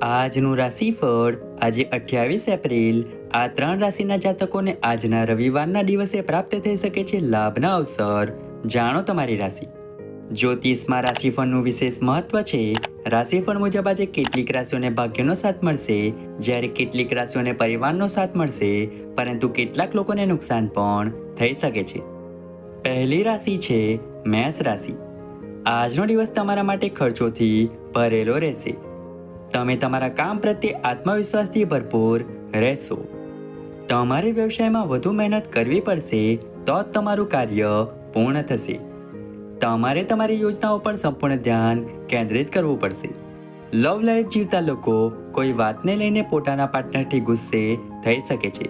આજનું રાશિફળ આજે 28 એપ્રિલ આ 3 રાશિના જાતકોને આજના રવિવારના દિવસે પ્રાપ્ત થઈ શકે છે લાભના અવસર. જાણો તમારી રાશિ. જ્યોતિષમાં રાશિફળનું વિશેષ મહત્વ છે. રાશિફળ મુજબ આજે કેટલીક રાશિઓને ભાગ્યનો સાથ મળશે, જ્યારે કેટલીક રાશિઓને પરિવારનો સાથ મળશે, પરંતુ કેટલાક લોકોને નુકસાન પણ થઈ શકે છે. પહેલી રાશિ છે મેષ રાશિ. આજનો દિવસ તમારા માટે ખર્ચોથી ભરેલો રહેશે. તમે તમારા કામ પ્રત્યે આત્મવિશ્વાસથી ભરપૂર રહેશો. તમારે વ્યવસાયમાં વધુ મહેનત કરવી પડશે, તો જ તમારું કાર્ય પૂર્ણ થશે. તમારે તમારી યોજનાઓ પર સંપૂર્ણ ધ્યાન કેન્દ્રિત કરવું પડશે. લવ લાઈફ જીવતા લોકો કોઈ વાતને લઈને પોતાના પાર્ટનરથી ગુસ્સે થઈ શકે છે.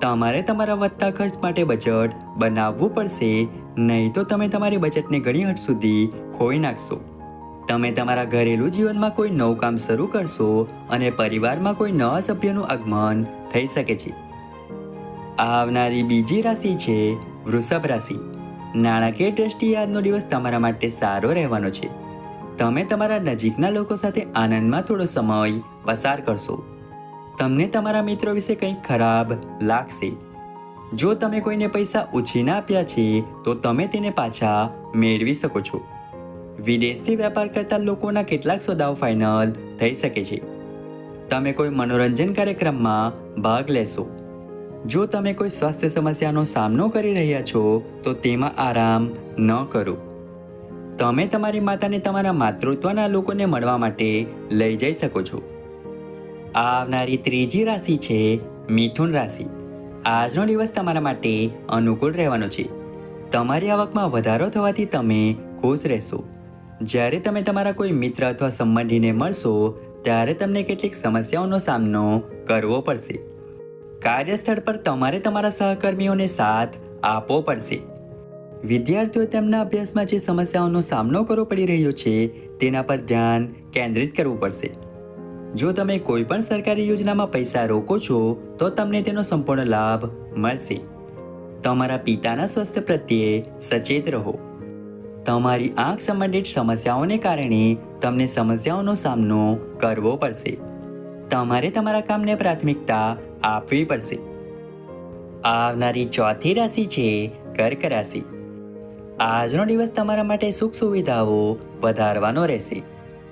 તમારે તમારા વધતા ખર્ચ માટે બજેટ બનાવવું પડશે, નહીં તો તમે તમારી બજેટને ઘણી હદ સુધી ખોઈ નાખશો. તમે તમારા ઘરેલું જીવનમાં કોઈ નવું કામ શરૂ કરશો અને પરિવારમાં કોઈ નવા સભ્યનું આગમન થઈ શકે છે. આવનારી બીજી રાશિ છે વૃષભ રાશિ. નાણાકીય દ્રષ્ટિએ આજનો દિવસ તમારા માટે સારો રહેવાનો છે. તમે તમારા નજીકના લોકો સાથે આનંદમાં થોડો સમય પસાર કરશો. તમને તમારા મિત્રો વિશે કંઈક ખરાબ લાગશે. જો તમે કોઈને પૈસા ઉછીના આપ્યા છે તો તમે તેને પાછા મેળવી શકો છો. વિદેશથી વેપાર કરતા લોકોના કેટલાક સોદાઓ ફાઇનલ થઈ શકે છે. તમે કોઈ મનોરંજન કાર્યક્રમમાં ભાગ લેશો. જો તમે કોઈ સ્વાસ્થ્ય સમસ્યાનો સામનો કરી રહ્યા છો તો તેમાં આરામ ન કરો. તમે તમારી માતાને તમારા માતૃત્વના લોકોને મળવા માટે લઈ જઈ શકો છો. આવનારી ત્રીજી રાશિ છે મિથુન રાશિ. આજનો દિવસ તમારા માટે અનુકૂળ રહેવાનો છે. તમારી આવકમાં વધારો થવાથી તમે ખુશ રહેશો. જ્યારે તમે તમારા કોઈ મિત્ર અથવા સંબંધીને મળશો ત્યારે તમને કેટલીક સમસ્યાઓનો સામનો કરવો પડશે. કાર્યસ્થળ પર તમારે તમારા સહકર્મીઓને સાથ આપવો પડશે. વિદ્યાર્થીઓ તેમના અભ્યાસમાં જે સમસ્યાઓનો સામનો કરવો પડી રહ્યો છે તેના પર ધ્યાન કેન્દ્રિત કરવું પડશે. જો તમે કોઈ પણ સરકારી યોજનામાં પૈસા રોકો છો તો તમને તેનો સંપૂર્ણ લાભ મળશે. તમારા પિતાના સ્વાસ્થ્ય પ્રત્યે સચેત રહો. તમારી આંખ સંબંધિત સમસ્યાઓને કારણે તમને સમસ્યાઓનો સામનો કરવો પડશે. તમારે તમારા કામને પ્રાથમિકતા આપવી પડશે. આવનારી ચોથી રાશિ છે કર્ક રાશિ. આજનો દિવસ તમારા માટે સુખ સુવિધાઓ વધારવાનો રહેશે.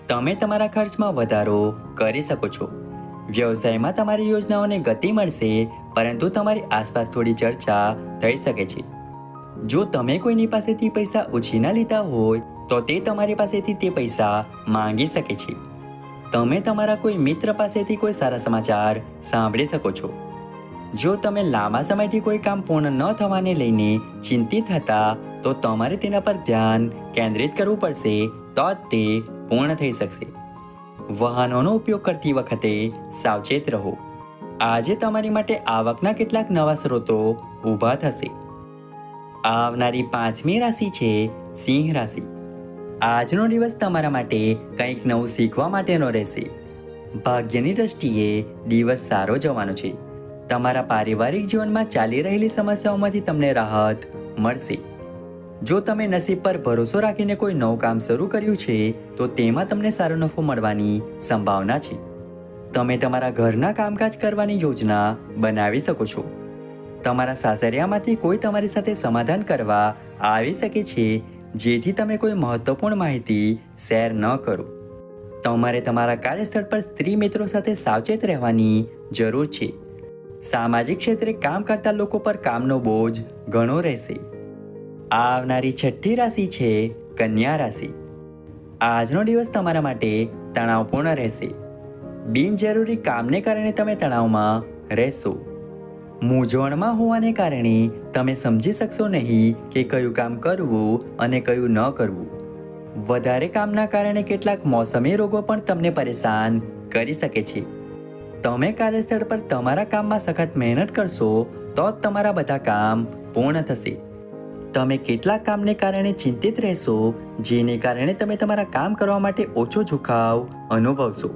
તમે તમારા ખર્ચમાં વધારો કરી શકો છો. વ્યવસાયમાં તમારી યોજનાઓને ગતિ મળશે, પરંતુ તમારી આસપાસ થોડી ચર્ચા થઈ શકે છે. જો તમે કોઈની પાસેથી પૈસા ઉછીના લીધા હોય તો તે તમારી પાસેથી તે પૈસા માંગી શકે છે. તમે તમારા કોઈ મિત્ર પાસેથી કોઈ સારા સમાચાર સાંભળી શકો છો. જો તમે લાંબા સમયથી કોઈ કામ પૂર્ણ ન થવાને લઈને ચિંતિત હતા તો તમારે તેના પર ધ્યાન કેન્દ્રિત કરવું પડશે, તો જ તે પૂર્ણ થઈ શકશે. વાહનોનો ઉપયોગ કરતી વખતે સાવચેત રહો. આજે તમારી માટે આવકના કેટલાક નવા સ્ત્રોતો ઊભા થશે. આવનારી પાંચમી રાશિ છે સિંહ રાશિ. આજનો દિવસ તમારા માટે કંઈક નવું શીખવા માટેનો રહેશે. ભાગ્યની દ્રષ્ટિએ દિવસ સારો જવાનો છે. તમારા પારિવારિક જીવનમાં ચાલી રહેલી સમસ્યાઓમાંથી તમને રાહત મળશે. જો તમે નસીબ પર ભરોસો રાખીને કોઈ નવું કામ શરૂ કર્યું છે તો તેમાં તમને સારો નફો મળવાની સંભાવના છે. તમે તમારા ઘરના કામકાજ કરવાની યોજના બનાવી શકો છો. તમારા સાસરિયામાંથી કોઈ તમારી સાથે સમાધાન કરવા આવી શકે છે, જેથી તમે કોઈ મહત્વપૂર્ણ માહિતી શેર ન કરો. તમારે તમારા કાર્યસ્થળ પર સ્ત્રી મિત્રો સાથે સાવચેત રહેવાની જરૂર છે. સામાજિક ક્ષેત્રે કામ કરતા લોકો પર કામનો બોજ ઘણો રહેશે. આવનારી છઠ્ઠી રાશિ છે કન્યા રાશિ. આજનો દિવસ તમારા માટે તણાવપૂર્ણ રહેશે. બિનજરૂરી કામને કારણે તમે તણાવમાં રહેશો. મૂંઝવણમાં હોવાને કારણે તમે સમજી શકશો નહીં કે કયું કામ કરવું અને કયું ન કરવું. વધારે કામના કારણે કેટલાક મોસમી રોગો પણ તમને પરેશાન કરી શકે છે. તમે કાર્યસ્થળ પર તમારા કામમાં સખત મહેનત કરશો તો જ તમારા બધા કામ પૂર્ણ થશે. તમે કેટલાક કામને કારણે ચિંતિત રહેશો, જેને કારણે તમે તમારા કામ કરવા માટે ઓછો ઝુકાવ અનુભવશો.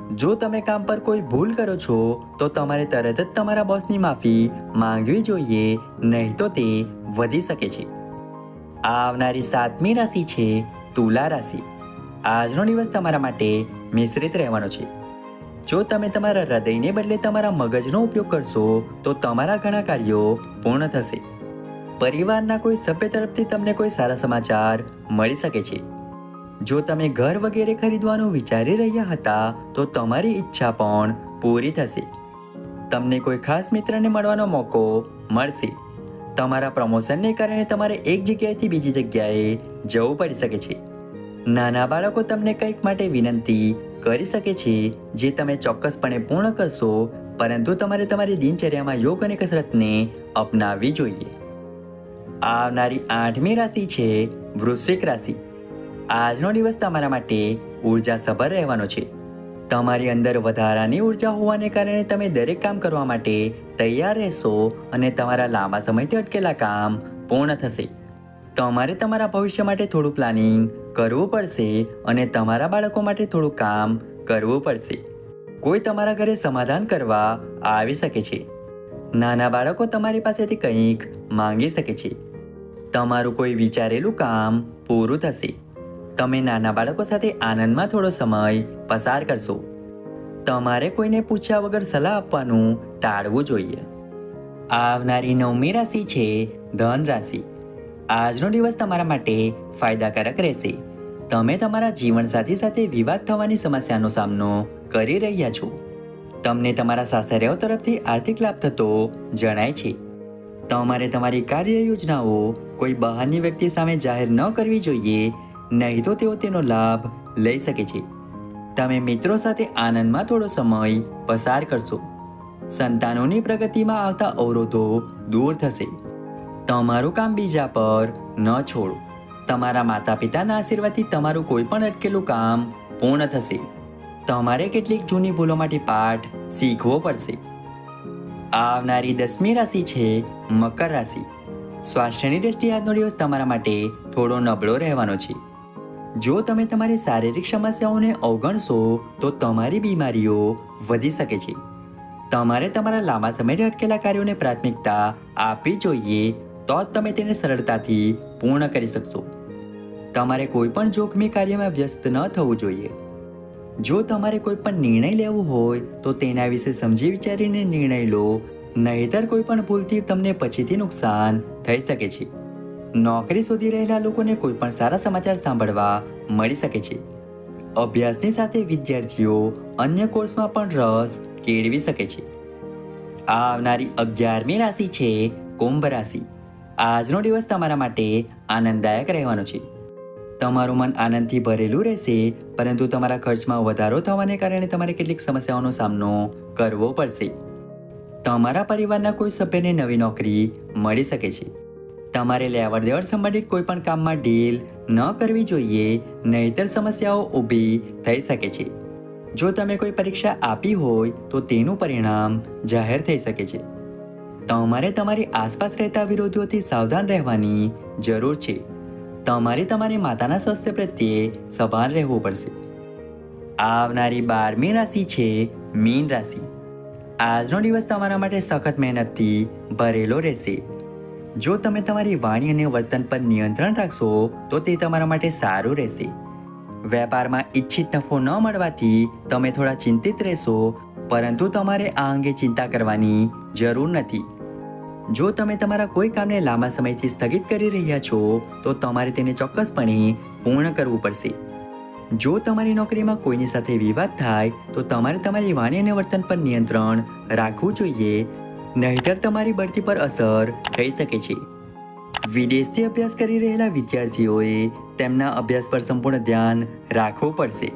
જો તમે કામ પર કોઈ ભૂલ કરો છો તો તમારે તરત જ તમારા બોસની માફી માંગવી જોઈએ, નહીં તો તે વધી શકે છે. આવનારી સાતમી રાશિ છે તુલા રાશિ. આજનો દિવસ તમારા માટે મિશ્રિત રહેવાનો છે. જો તમે તમારા હૃદયને બદલે તમારા મગજનો ઉપયોગ કરશો તો તમારા ઘણા કાર્યો પૂર્ણ થશે. પરિવારના કોઈ સભ્ય તરફથી તમને કોઈ સારા સમાચાર મળી શકે છે. જો તમે ઘર વગેરે ખરીદવાનું વિચારી રહ્યા હતા તો તમારી ઈચ્છા પણ પૂરી થશે. તમને કોઈ ખાસ મિત્રને મળવાનો મોકો મળશે. તમારા પ્રમોશનને કારણે તમારે એક જગ્યાએથી બીજી જગ્યાએ જવું પડી શકે છે. નાના બાળકો તમને કંઈક માટે વિનંતી કરી શકે છે જે તમે ચોક્કસપણે પૂર્ણ કરશો, પરંતુ તમારે તમારી દિનચર્યામાં યોગ અને કસરતને અપનાવવી જોઈએ. આવનારી 8મી રાશિ છે વૃશ્ચિક રાશિ. આજનો દિવસ તમારા માટે ઉર્જાસભર રહેવાનો છે. તમારી અંદર વધારાની ઉર્જા હોવાને કારણે તમે દરેક કામ કરવા માટે તૈયાર રહેશો અને તમારા લાંબા સમયથી અટકેલા કામ પૂર્ણ થશે. તમારે તમારા ભવિષ્ય માટે થોડું પ્લાનિંગ કરવું પડશે અને તમારા બાળકો માટે થોડું કામ કરવું પડશે. કોઈ તમારા ઘરે સમાધાન કરવા આવી શકે છે. નાના બાળકો તમારી પાસેથી કંઈક માંગી શકે છે. તમારું કોઈ વિચારેલું કામ પૂરું થશે. તમે નાના બાળકો સાથે આનંદમાં થોડો સમય પસાર કરશો. તમારે કોઈને પૂછ્યા વગર સલાહ આપવાનું ટાળવું જોઈએ. આવનારી 9મી રાશિ છે ધન રાશિ. આજનો દિવસ તમારા માટે ફાયદાકારક રહેશે. તમે તમારા જીવનસાથી સાથે વિવાદ થવાની સમસ્યાનો સામનો કરી રહ્યા છો. તમને તમારા સાસરિયાઓ તરફથી આર્થિક લાભ થતો જણાય છે. તમારે તમારી કાર્ય યોજનાઓ કોઈ બહારની વ્યક્તિ સામે જાહેર ન કરવી જોઈએ, નહીં તો તેઓ તેનો લાભ લઈ શકે છે. તમે મિત્રો સાથે આનંદમાં થોડો સમય પસાર કરશો. સંતાનોની પ્રગતિમાં આવતા અવરોધો દૂર થશે. તમારું કામ બીજા પર ન છોડો. તમારા માતા પિતાના આશીર્વાદથી તમારું કોઈ પણ અટકેલું કામ પૂર્ણ થશે. તમારે કેટલીક જૂની ભૂલોમાંથી પાઠ શીખવો પડશે. આવનારી 10મી રાશિ છે મકર રાશિ. સ્વાસ્થ્યની દ્રષ્ટિએ આજનો દિવસ તમારા માટે થોડો નબળો રહેવાનો છે. જો તમે તમારી શારીરિક સમસ્યાઓને અવગણશો તો તમારી બીમારીઓ વધી શકે છે. તમારે તમારા લાંબા સમયથી અટકેલા કાર્યોને પ્રાથમિકતા આપવી જોઈએ, તો જ તમે તેને સરળતાથી પૂર્ણ કરી શકશો. તમારે કોઈ પણ જોખમી કાર્યમાં વ્યસ્ત ન થવું જોઈએ. જો તમારે કોઈ પણ નિર્ણય લેવો હોય તો તેના વિશે સમજી વિચારીને નિર્ણય લો, નહીંતર કોઈ પણ ભૂલથી તમને પછીથી નુકસાન થઈ શકે છે. નોકરી શોધી રહેલા લોકોને કોઈ પણ સારા સમાચાર સાંભળવા મળી શકે છે. અભ્યાસની સાથે વિદ્યાર્થીઓ અન્ય કોર્સમાં પણ રસ કેળવી શકે છે. આવનારી 11મી રાશિ છે કુંભ રાશિ. આજનો દિવસ તમારા માટે આનંદદાયક રહેવાનો છે. તમારું મન આનંદથી ભરેલું રહેશે, પરંતુ તમારા ખર્ચમાં વધારો થવાને કારણે તમારે કેટલીક સમસ્યાઓનો સામનો કરવો પડશે. તમારા પરિવારના કોઈ સભ્યને નવી નોકરી મળી શકે છે. તમારે લેવડ દેવડ સંબંધિત કોઈ પણ કામમાં ડીલ ન કરવી જોઈએ, નહીંતર સમસ્યાઓ ઊભી થઈ શકે છે. જો તમે કોઈ પરીક્ષા આપી હોય તો તેનું પરિણામ જાહેર થઈ શકે છે. તમારે તમારી આસપાસ રહેતા વિરોધીઓથી સાવધાન રહેવાની જરૂર છે. તમારે તમારી માતાના સ્વાસ્થ્ય પ્રત્યે સભાન રહેવું પડશે. આવનારી 12મી રાશિ છે મીન રાશિ. આજનો દિવસ તમારા માટે સખત મહેનતથી ભરેલો રહેશે. જો તમે તમારી વાણી અને વર્તન પર નિયંત્રણ રાખશો તો તે તમારા માટે સારું રહેશે. વેપારમાં ઈચ્છિત નફો ન મળવાથી તમે થોડા ચિંતિત રહેશો, પરંતુ તમારે આ અંગે ચિંતા કરવાની જરૂર નથી. જો તમે તમારા કોઈ કામને લાંબા સમયથી સ્થગિત કરી રહ્યા છો તો તમારે તેને ચોક્કસપણે પૂર્ણ કરવું પડશે. જો તમારી નોકરીમાં કોઈની સાથે વિવાદ થાય તો તમારે તમારી વાણી અને વર્તન પર નિયંત્રણ રાખવું જોઈએ, નહીંતર તમારી બઢતી પર અસર થઈ શકે છે. વિદેશથી અભ્યાસ કરી રહેલા વિદ્યાર્થીઓએ તેમના અભ્યાસ પર સંપૂર્ણ ધ્યાન રાખવું પડશે.